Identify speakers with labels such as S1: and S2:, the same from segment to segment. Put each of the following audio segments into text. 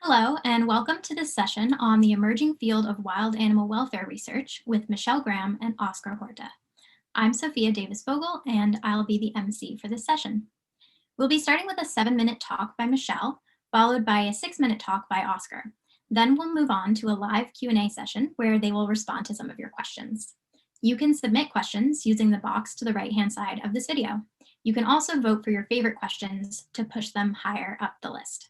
S1: Hello, and welcome to this session on the emerging field of wild animal welfare research with Michelle Graham and Oscar Horta. I'm Sophia Davis-Vogel, and I'll be the MC for this session. We'll be starting with a 7-minute talk by Michelle, followed by a 6-minute talk by Oscar. Then we'll move on to a live Q&A session where they will respond to some of your questions. You can submit questions using the box to the right-hand side of this video. You can also vote for your favorite questions to push them higher up the list.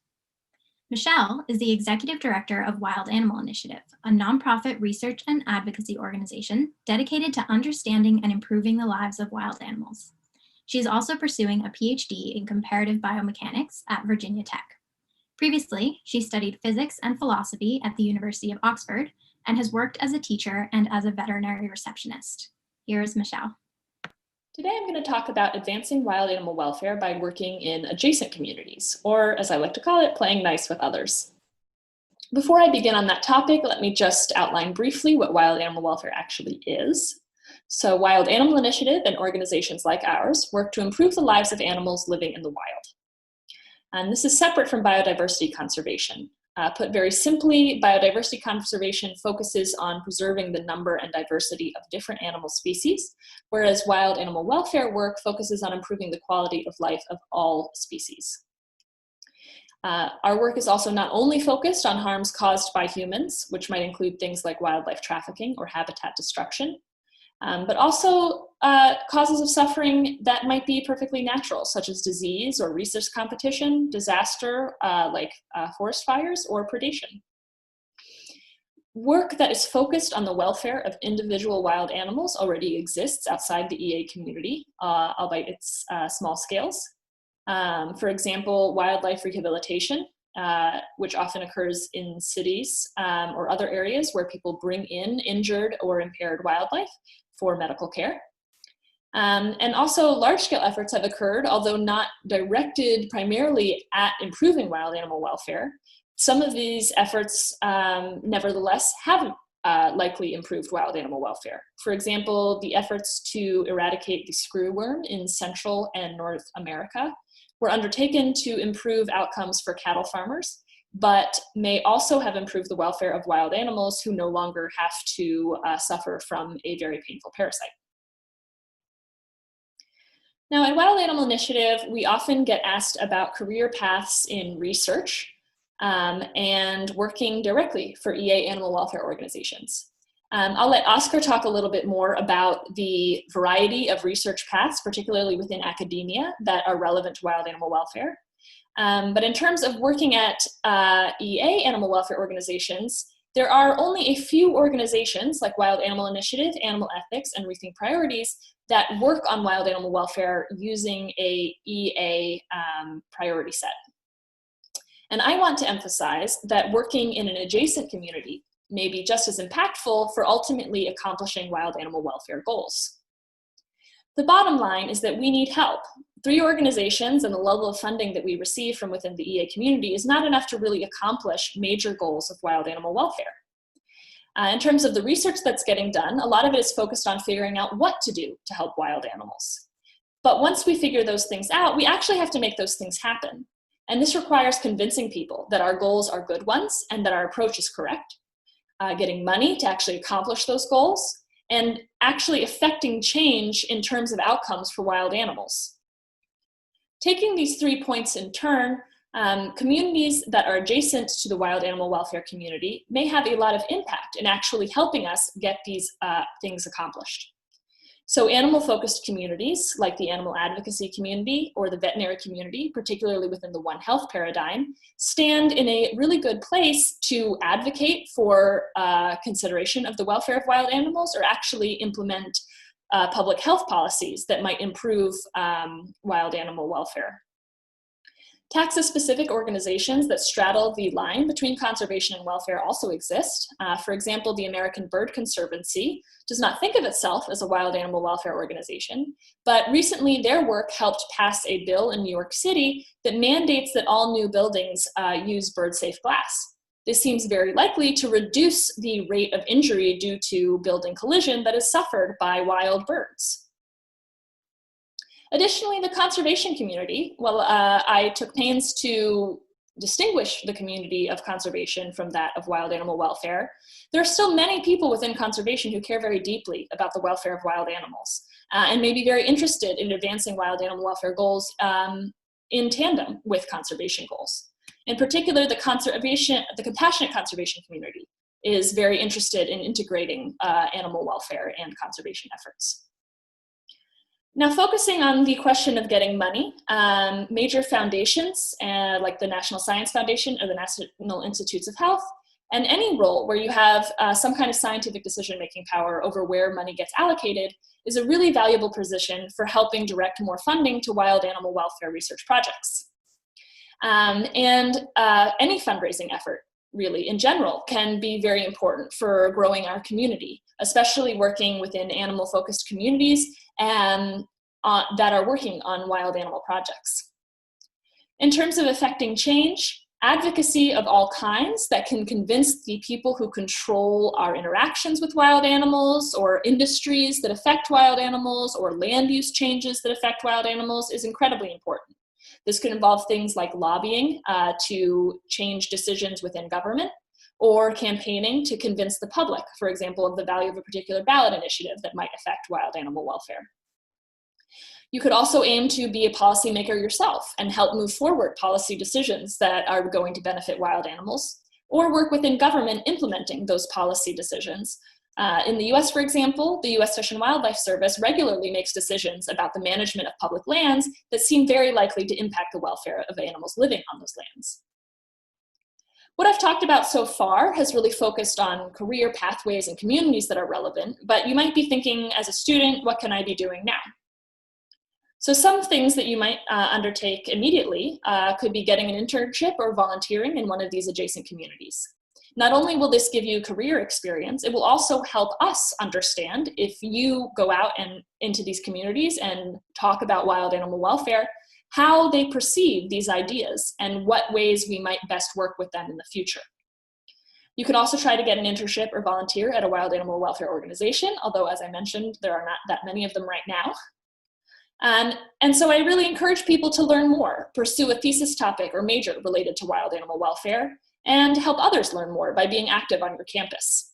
S1: Michelle is the Executive Director of Wild Animal Initiative, a nonprofit research and advocacy organization dedicated to understanding and improving the lives of wild animals. She is also pursuing a PhD in comparative biomechanics at Virginia Tech. Previously, she studied physics and philosophy at the University of Oxford and has worked as a teacher and as a veterinary receptionist. Here is Michelle.
S2: Today I'm going to talk about advancing wild animal welfare by working in adjacent communities, or as I like to call it, playing nice with others. Before I begin on that topic, let me just outline briefly what wild animal welfare actually is. So Wild Animal Initiative and organizations like ours work to improve the lives of animals living in the wild. And this is separate from biodiversity conservation. Put very simply, biodiversity conservation focuses on preserving the number and diversity of different animal species, whereas wild animal welfare work focuses on improving the quality of life of all species. Our work is also not only focused on harms caused by humans, which might include things like wildlife trafficking or habitat destruction, but also causes of suffering that might be perfectly natural, such as disease or resource competition, disaster like forest fires, or predation. Work that is focused on the welfare of individual wild animals already exists outside the EA community, albeit its small scales. For example, wildlife rehabilitation, which often occurs in cities or other areas where people bring in injured or impaired wildlife for medical care. And also large-scale efforts have occurred, although not directed primarily at improving wild animal welfare. Some of these efforts, nevertheless, have likely improved wild animal welfare. For example, the efforts to eradicate the screwworm in Central and North America were undertaken to improve outcomes for cattle farmers, but may also have improved the welfare of wild animals who no longer have to suffer from a very painful parasite. Now, at Wild Animal Initiative, we often get asked about career paths in research and working directly for EA animal welfare organizations. I'll let Oscar talk a little bit more about the variety of research paths, particularly within academia, that are relevant to wild animal welfare. But in terms of working at EA animal welfare organizations, there are only a few organizations like Wild Animal Initiative, Animal Ethics, and Rethink Priorities that work on wild animal welfare using a EA priority set. And I want to emphasize that working in an adjacent community may be just as impactful for ultimately accomplishing wild animal welfare goals. The bottom line is that we need help. 3 organizations and the level of funding that we receive from within the EA community is not enough to really accomplish major goals of wild animal welfare. In terms of the research that's getting done, a lot of it is focused on figuring out what to do to help wild animals. But once we figure those things out, we actually have to make those things happen. And this requires convincing people that our goals are good ones and that our approach is correct, getting money to actually accomplish those goals, and actually affecting change in terms of outcomes for wild animals. Taking these 3 points in turn, communities that are adjacent to the wild animal welfare community may have a lot of impact in actually helping us get these things accomplished. So animal-focused communities, like the animal advocacy community or the veterinary community, particularly within the One Health paradigm, stand in a really good place to advocate for consideration of the welfare of wild animals, or actually implement public health policies that might improve wild animal welfare. Taxa-specific organizations that straddle the line between conservation and welfare also exist. For example, the American Bird Conservancy does not think of itself as a wild animal welfare organization, but recently their work helped pass a bill in New York City that mandates that all new buildings use bird-safe glass. This seems very likely to reduce the rate of injury due to building collision that is suffered by wild birds. Additionally, the conservation community, well, I took pains to distinguish the community of conservation from that of wild animal welfare, there are still many people within conservation who care very deeply about the welfare of wild animals and may be very interested in advancing wild animal welfare goals in tandem with conservation goals. In particular, the compassionate conservation community is very interested in integrating animal welfare and conservation efforts. Now, focusing on the question of getting money, major foundations like the National Science Foundation or the National Institutes of Health, and any role where you have some kind of scientific decision-making power over where money gets allocated is a really valuable position for helping direct more funding to wild animal welfare research projects. Any fundraising effort, really, in general, can be very important for growing our community, especially working within animal-focused communities that are working on wild animal projects. In terms of affecting change, advocacy of all kinds that can convince the people who control our interactions with wild animals, or industries that affect wild animals, or land use changes that affect wild animals is incredibly important. This could involve things like lobbying to change decisions within government, or campaigning to convince the public, for example, of the value of a particular ballot initiative that might affect wild animal welfare. You could also aim to be a policymaker yourself and help move forward policy decisions that are going to benefit wild animals, or work within government implementing those policy decisions. In the US, for example, the US Fish and Wildlife Service regularly makes decisions about the management of public lands that seem very likely to impact the welfare of animals living on those lands. What I've talked about so far has really focused on career pathways and communities that are relevant, but you might be thinking as a student, what can I be doing now? So some things that you might undertake immediately could be getting an internship or volunteering in one of these adjacent communities. Not only will this give you career experience, it will also help us understand, if you go out and into these communities and talk about wild animal welfare, how they perceive these ideas and what ways we might best work with them in the future. You can also try to get an internship or volunteer at a wild animal welfare organization, although as I mentioned, there are not that many of them right now. And so I really encourage people to learn more, pursue a thesis topic or major related to wild animal welfare, and help others learn more by being active on your campus.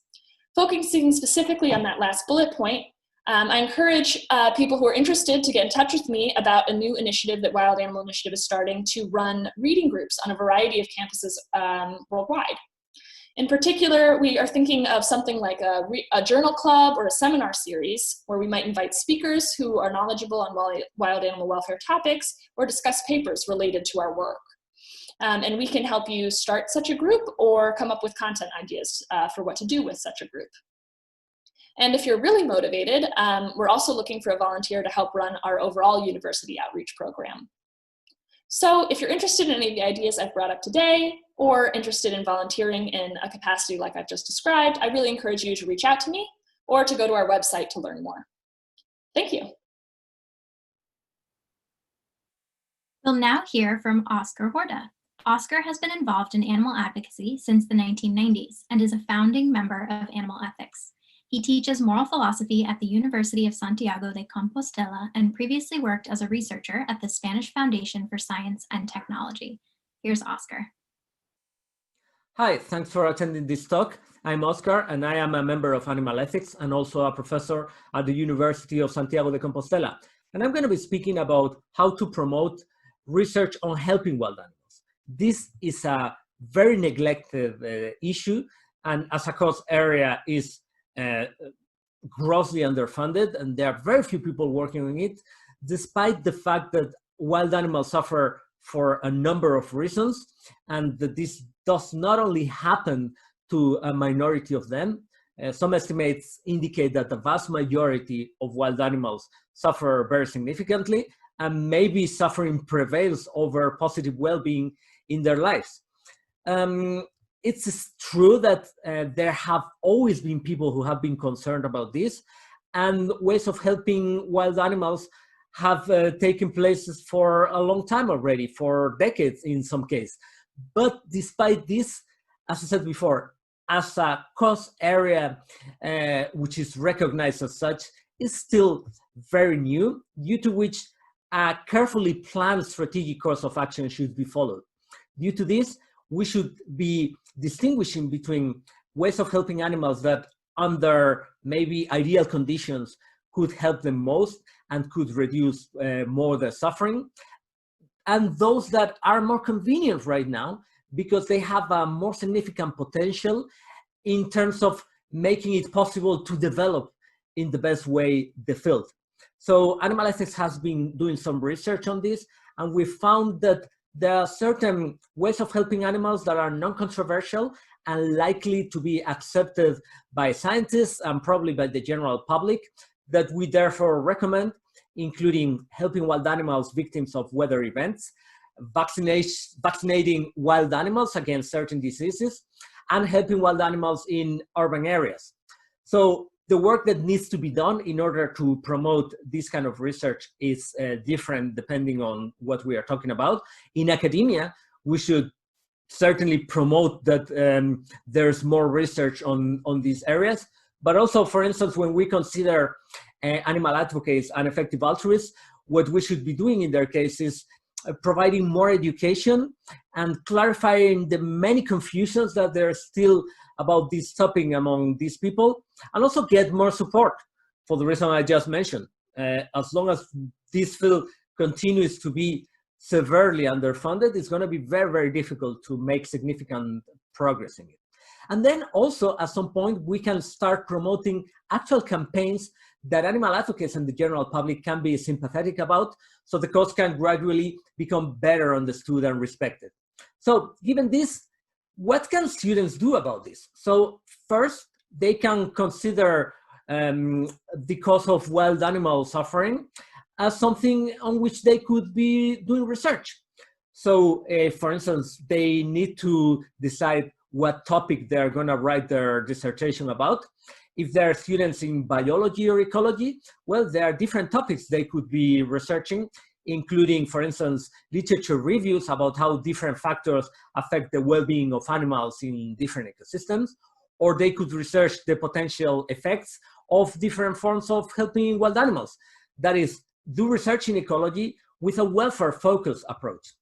S2: Focusing specifically on that last bullet point, I encourage people who are interested to get in touch with me about a new initiative that Wild Animal Initiative is starting to run reading groups on a variety of campuses worldwide. In particular, we are thinking of something like a journal club or a seminar series where we might invite speakers who are knowledgeable on wild animal welfare topics or discuss papers related to our work. And we can help you start such a group or come up with content ideas for what to do with such a group. And if you're really motivated, we're also looking for a volunteer to help run our overall university outreach program. So if you're interested in any of the ideas I've brought up today, or interested in volunteering in a capacity like I've just described, I really encourage you to reach out to me or to go to our website to learn more. Thank you.
S1: We'll now hear from Oscar Horta. Oscar has been involved in animal advocacy since the 1990s and is a founding member of Animal Ethics. He teaches moral philosophy at the University of Santiago de Compostela and previously worked as a researcher at the Spanish Foundation for Science and Technology. Here's Oscar.
S3: Hi, thanks for attending this talk. I'm Oscar, and I am a member of Animal Ethics and also a professor at the University of Santiago de Compostela. And I'm going to be speaking about how to promote research on helping wild animals. This is a very neglected issue, and as a cost area is grossly underfunded, and there are very few people working on it, despite the fact that wild animals suffer for a number of reasons, and that this does not only happen to a minority of them. Some estimates indicate that the vast majority of wild animals suffer very significantly, and maybe suffering prevails over positive well-being in their lives. It's true that there have always been people who have been concerned about this, and ways of helping wild animals have taken places for a long time already, for decades in some cases. But despite this, as I said before, as a cost area which is recognized as such, is still very new, due to which a carefully planned strategic course of action should be followed. due to this, we should be distinguishing between ways of helping animals that under maybe ideal conditions could help them most and could reduce more their suffering, and those that are more convenient right now because they have a more significant potential in terms of making it possible to develop in the best way the field. So animal ethics has been doing some research on this, and we found that there are certain ways of helping animals that are non-controversial and likely to be accepted by scientists and probably by the general public that we therefore recommend, including helping wild animals victims of weather events, vaccinating wild animals against certain diseases, and helping wild animals in urban areas. So the work that needs to be done in order to promote this kind of research is different depending on what we are talking about. In academia, we should certainly promote that there's more research on these areas. But also, for instance, when we consider animal advocates and effective altruists, what we should be doing in their case is providing more education and clarifying the many confusions that there are still about this topic among these people, and also get more support for the reason I just mentioned. As long as this field continues to be severely underfunded, it's going to be very, very difficult to make significant progress in it. And then also at some point, we can start promoting actual campaigns that animal advocates and the general public can be sympathetic about, so the cause can gradually become better understood and respected. So given this, what can students do about this? So first, they can consider the cause of wild animal suffering as something on which they could be doing research. So for instance, they need to decide what topic they're going to write their dissertation about. If they're students in biology or ecology, well, there are different topics they could be researching, including, for instance, literature reviews about how different factors affect the well-being of animals in different ecosystems, or they could research the potential effects of different forms of helping wild animals. That is, do research in ecology with a welfare-focused approach.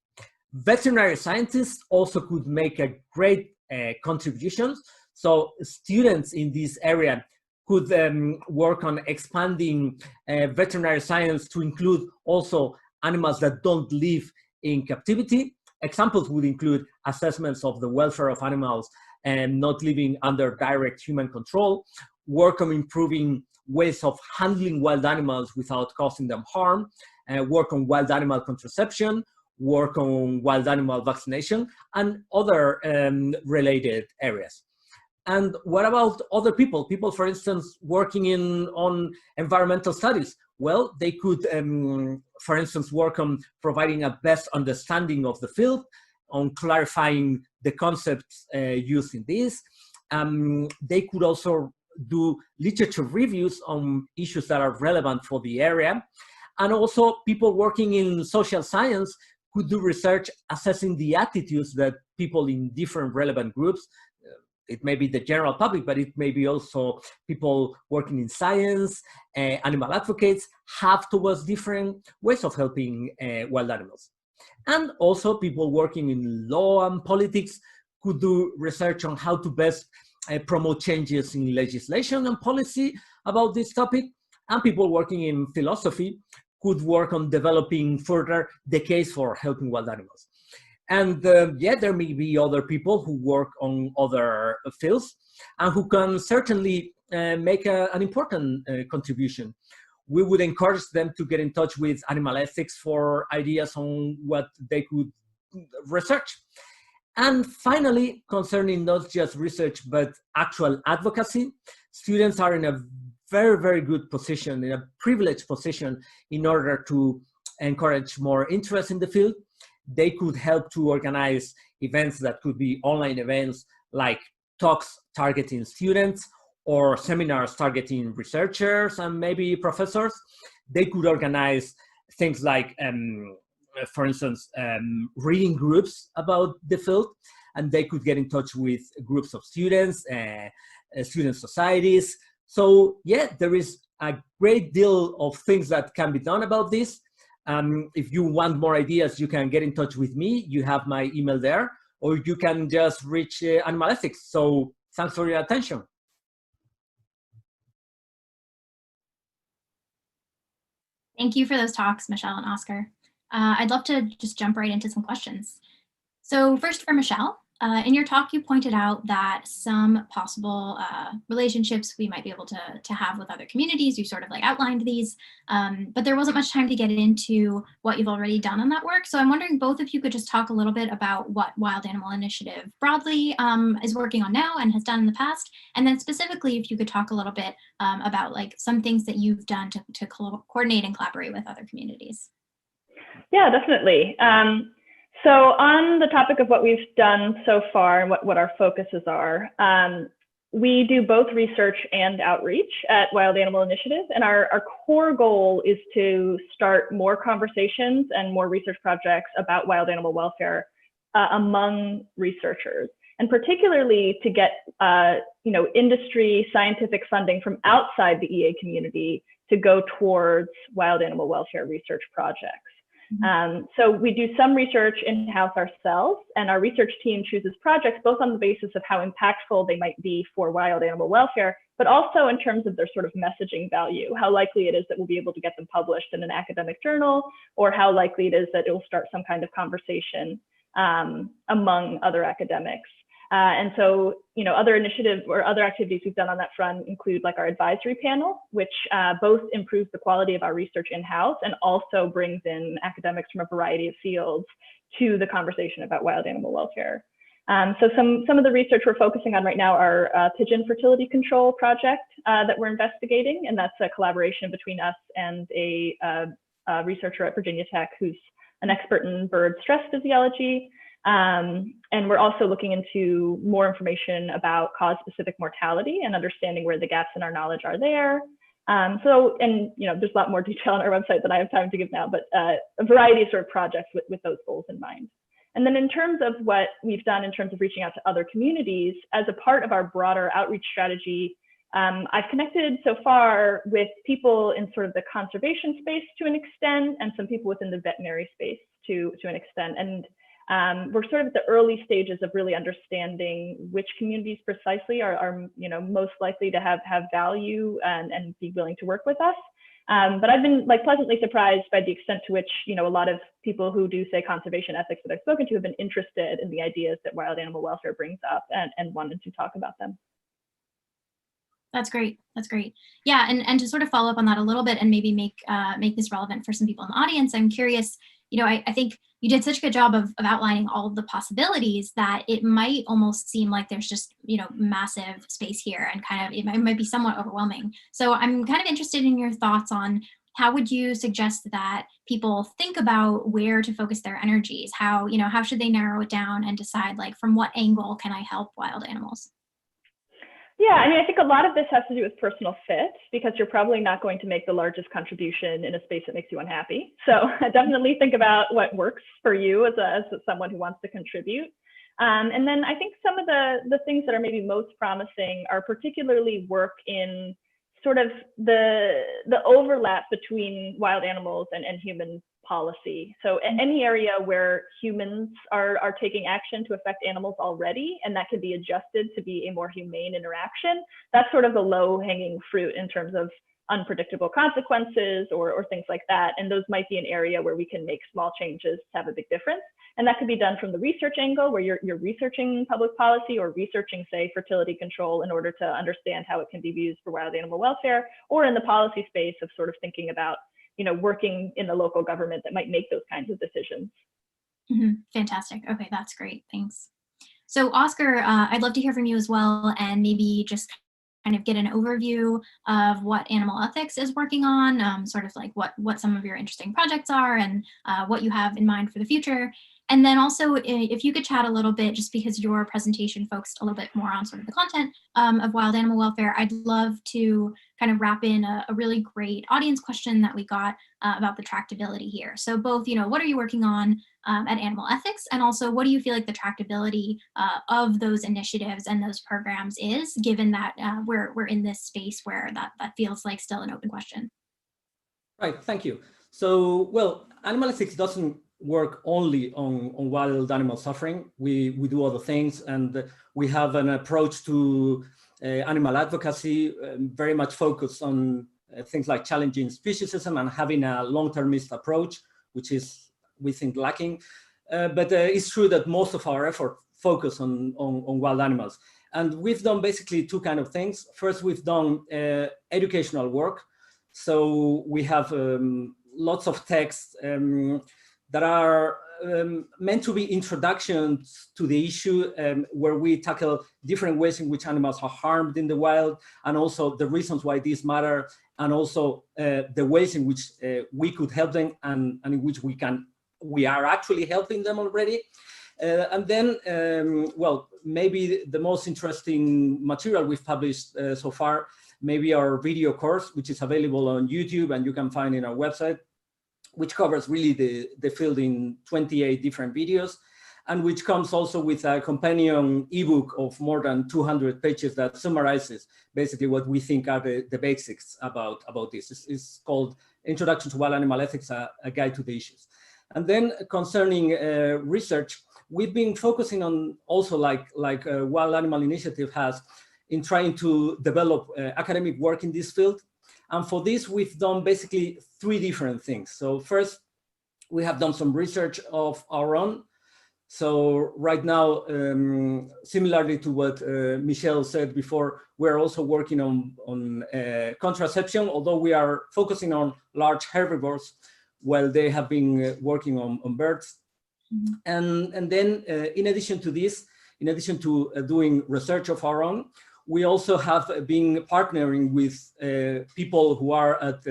S3: Veterinary scientists also could make a great contributions. So students in this area could work on expanding veterinary science to include also animals that don't live in captivity. Examples would include assessments of the welfare of animals and not living under direct human control, work on improving ways of handling wild animals without causing them harm, work on wild animal contraception, work on wild animal vaccination, and other related areas. And what about other people? People, for instance, working on environmental studies. Well, they could, for instance, work on providing a best understanding of the field, on clarifying the concepts used in this. They could also do literature reviews on issues that are relevant for the area. And also people working in social science could do research assessing the attitudes that people in different relevant groups, it may be the general public, but it may be also people working in science, animal advocates, have towards different ways of helping wild animals. And also people working in law and politics could do research on how to best promote changes in legislation and policy about this topic. And people working in philosophy could work on developing further the case for helping wild animals. And yeah, there may be other people who work on other fields and who can certainly make an important contribution. We would encourage them to get in touch with animal ethics for ideas on what they could research. And finally, concerning not just research, but actual advocacy, students are in a very, very good position, in a privileged position in order to encourage more interest in the field. They could help to organize events that could be online events like talks targeting students or seminars targeting researchers and maybe professors. They could organize things like, for instance, reading groups about the field, and they could get in touch with groups of students, student societies. So yeah, there is a great deal of things that can be done about this. If you want more ideas, you can get in touch with me. You have my email there, or you can just reach Animal Ethics. So thanks for your attention.
S1: Thank you for those talks, Michelle and Oscar. I'd love to just jump right into some questions. So first for Michelle, in your talk, you pointed out that some possible relationships we might be able to have with other communities. You sort of like outlined these, but there wasn't much time to get into what you've already done on that work. So I'm wondering both if you could just talk a little bit about what Wild Animal Initiative broadly is working on now and has done in the past. And then specifically, if you could talk a little bit about like some things that you've done to coordinate and collaborate with other communities.
S4: Yeah, definitely. So on the topic of what we've done so far and what our focuses are, we do both research and outreach at Wild Animal Initiative. And our core goal is to start more conversations and more research projects about wild animal welfare among researchers, and particularly to get industry scientific funding from outside the EA community to go towards wild animal welfare research projects. So we do some research in-house ourselves, and our research team chooses projects both on the basis of how impactful they might be for wild animal welfare, but also in terms of their sort of messaging value, how likely it is that we'll be able to get them published in an academic journal, or how likely it is that it will start some kind of conversation among other academics. And so, other initiatives or other activities we've done on that front include like our advisory panel, which both improves the quality of our research in-house and also brings in academics from a variety of fields to the conversation about wild animal welfare. So some of the research we're focusing on right now are pigeon fertility control project that we're investigating, and that's a collaboration between us and a researcher at Virginia Tech who's an expert in bird stress physiology. And we're also looking into more information about cause-specific mortality and understanding where the gaps in our knowledge are there. There's a lot more detail on our website than I have time to give now, but a variety of sort of projects with those goals in mind. And then in terms of what we've done in terms of reaching out to other communities, as a part of our broader outreach strategy, I've connected so far with people in sort of the conservation space to an extent, and some people within the veterinary space to an extent. And we're sort of at the early stages of really understanding which communities precisely are most likely to have value and be willing to work with us. But I've been pleasantly surprised by the extent to which a lot of people who do say conservation ethics that I've spoken to have been interested in the ideas that wild animal welfare brings up and wanted to talk about them.
S1: That's great. That's great. Yeah, and to sort of follow up on that a little bit and maybe make this relevant for some people in the audience, I'm curious, I think you did such a good job of outlining all of the possibilities that it might almost seem like there's just, massive space here and kind of, it might be somewhat overwhelming. So I'm kind of interested in your thoughts on how would you suggest that people think about where to focus their energies? How should they narrow it down and decide from what angle can I help wild animals?
S4: Yeah, I think a lot of this has to do with personal fit, because you're probably not going to make the largest contribution in a space that makes you unhappy. So definitely think about what works for you as someone who wants to contribute. And then I think some of the things that are maybe most promising are particularly work in sort of the overlap between wild animals and human policy. So any area where humans are taking action to affect animals already, and that can be adjusted to be a more humane interaction, that's sort of the low-hanging fruit in terms of unpredictable consequences or things like that. And those might be an area where we can make small changes to have a big difference. And that could be done from the research angle, where you're researching public policy or researching, say, fertility control in order to understand how it can be used for wild animal welfare, or in the policy space of sort of thinking about working in the local government that might make those kinds of decisions.
S1: Mm-hmm. Fantastic. Okay, that's great. Thanks. So Oscar, I'd love to hear from you as well, and maybe just kind of get an overview of what Animal Ethics is working on, sort of like what some of your interesting projects are and what you have in mind for the future. And then also, if you could chat a little bit, just because your presentation focused a little bit more on sort of the content of wild animal welfare, I'd love to kind of wrap in a really great audience question that we got about the tractability here. So both, what are you working on at Animal Ethics, and also what do you feel like the tractability of those initiatives and those programs is, given that we're in this space where that feels like still an open question?
S3: Right, thank you. So, well, animal ethics doesn't work only on wild animal suffering. We do other things, and we have an approach to animal advocacy very much focused on things like challenging speciesism and having a long-termist approach, which is, we think, lacking. But it's true that most of our effort focus on wild animals. And we've done basically two kind of things. First, we've done educational work. So we have lots of texts that are meant to be introductions to the issue, where we tackle different ways in which animals are harmed in the wild, and also the reasons why these matter, and also the ways in which we could help them, and in which we are actually helping them already. And then, well, maybe the most interesting material we've published so far, maybe our video course, which is available on YouTube and you can find in our website, which covers really the field in 28 different videos, and which comes also with a companion ebook of more than 200 pages that summarizes basically what we think are the basics about this. It's called Introduction to Wild Animal Ethics, a Guide to the Issues. And then concerning research, we've been focusing on also like Wild Animal Initiative has, in trying to develop academic work in this field. And for this, we've done basically three different things. So first, we have done some research of our own. So right now, similarly to what Michelle said before, we're also working on contraception, although we are focusing on large herbivores while they have been working on birds. Mm-hmm. And then in addition to this, in addition to doing research of our own, we also have been partnering with people who are at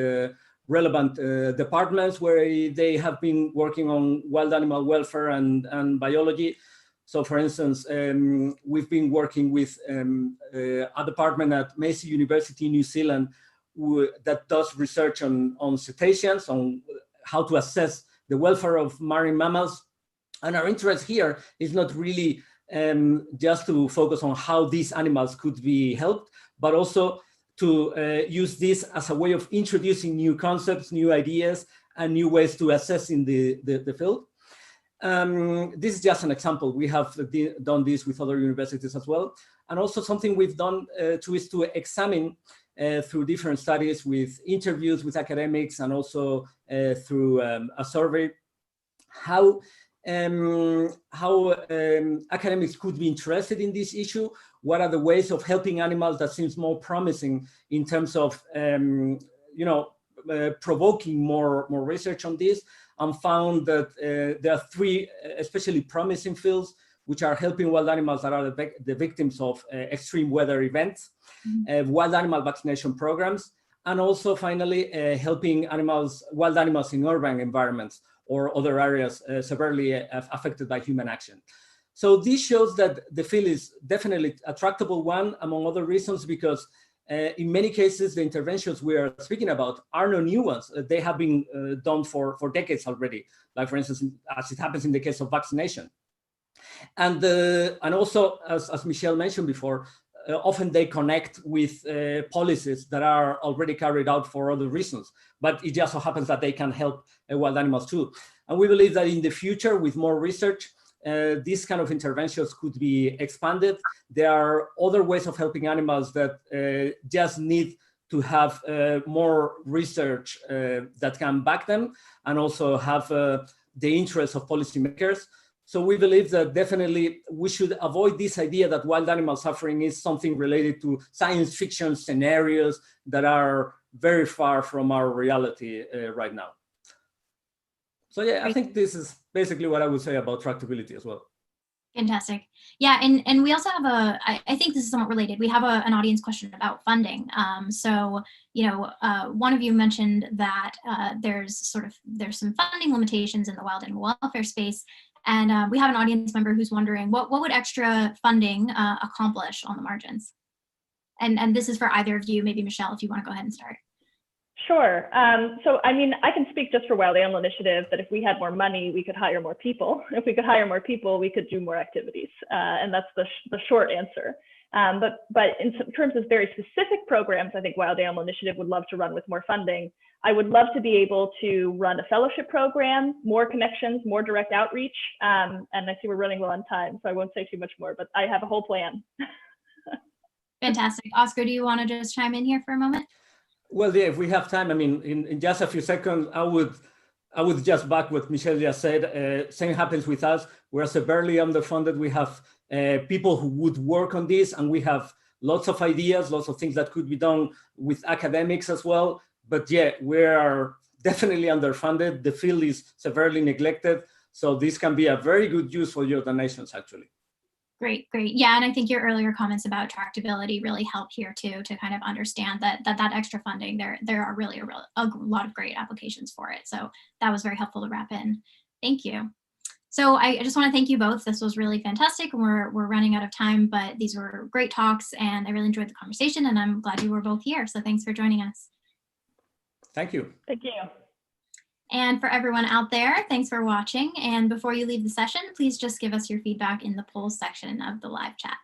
S3: relevant departments where they have been working on wild animal welfare and biology. So for instance, we've been working with a department at Massey University in New Zealand that does research on cetaceans, on how to assess the welfare of marine mammals. And our interest here is not really just to focus on how these animals could be helped, but also to use this as a way of introducing new concepts, new ideas, and new ways to assess in the field. This is just an example. We have done this with other universities as well. And also something we've done is to examine through different studies with interviews with academics and also through a survey, how academics could be interested in this issue. What are the ways of helping animals that seems more promising in terms of, provoking more research on this, and found that there are three especially promising fields which are helping wild animals that are the victims of extreme weather events, wild animal vaccination programs, and also finally helping wild animals in urban environments or other areas severely affected by human action. So this shows that the field is definitely a tractable one, among other reasons, because in many cases, the interventions we are speaking about are no new ones. They have been done for decades already, like for instance, as it happens in the case of vaccination. And also, as Michelle mentioned before, often they connect with policies that are already carried out for other reasons, but it just so happens that they can help wild animals too. And we believe that in the future, with more research, these kind of interventions could be expanded. There are other ways of helping animals that just need to have more research that can back them, and also have the interest of policymakers. So we believe that definitely we should avoid this idea that wild animal suffering is something related to science fiction scenarios that are very far from our reality right now. So yeah, I think this is basically what I would say about tractability as well.
S1: Fantastic. Yeah, and we also have I think this is somewhat related. We have an audience question about funding. So, one of you mentioned that there's some funding limitations in the wild animal welfare space. And we have an audience member who's wondering what would extra funding accomplish on the margins? And this is for either of you, maybe Michelle, if you want to go ahead and start.
S4: Sure. So, I mean, I can speak just for Wild Animal Initiative that if we had more money, we could hire more people. If we could hire more people, we could do more activities. And that's the short answer. But in terms of very specific programs, I think Wild Animal Initiative would love to run with more funding. I would love to be able to run a fellowship program, more connections, more direct outreach. And I see we're running low on time, so I won't say too much more, but I have a whole plan.
S1: Fantastic. Oscar, do you want to just chime in here for a moment?
S3: Well, yeah, if we have time, I mean, in just a few seconds, I would just back what Michelle just said. Same happens with us. We're severely underfunded. We have people who would work on this, and we have lots of ideas, lots of things that could be done with academics as well. But yeah, we are definitely underfunded. The field is severely neglected. So this can be a very good use for your donations, actually.
S1: Great, great. Yeah, and I think your earlier comments about tractability really help here too, to kind of understand that extra funding, there are really a lot of great applications for it. So that was very helpful to wrap in. Thank you. So I just want to thank you both. This was really fantastic. We're running out of time, but these were great talks and I really enjoyed the conversation and I'm glad you were both here. So thanks for joining us.
S3: Thank you.
S4: Thank you.
S1: And for everyone out there, thanks for watching. And before you leave the session, please just give us your feedback in the polls section of the live chat.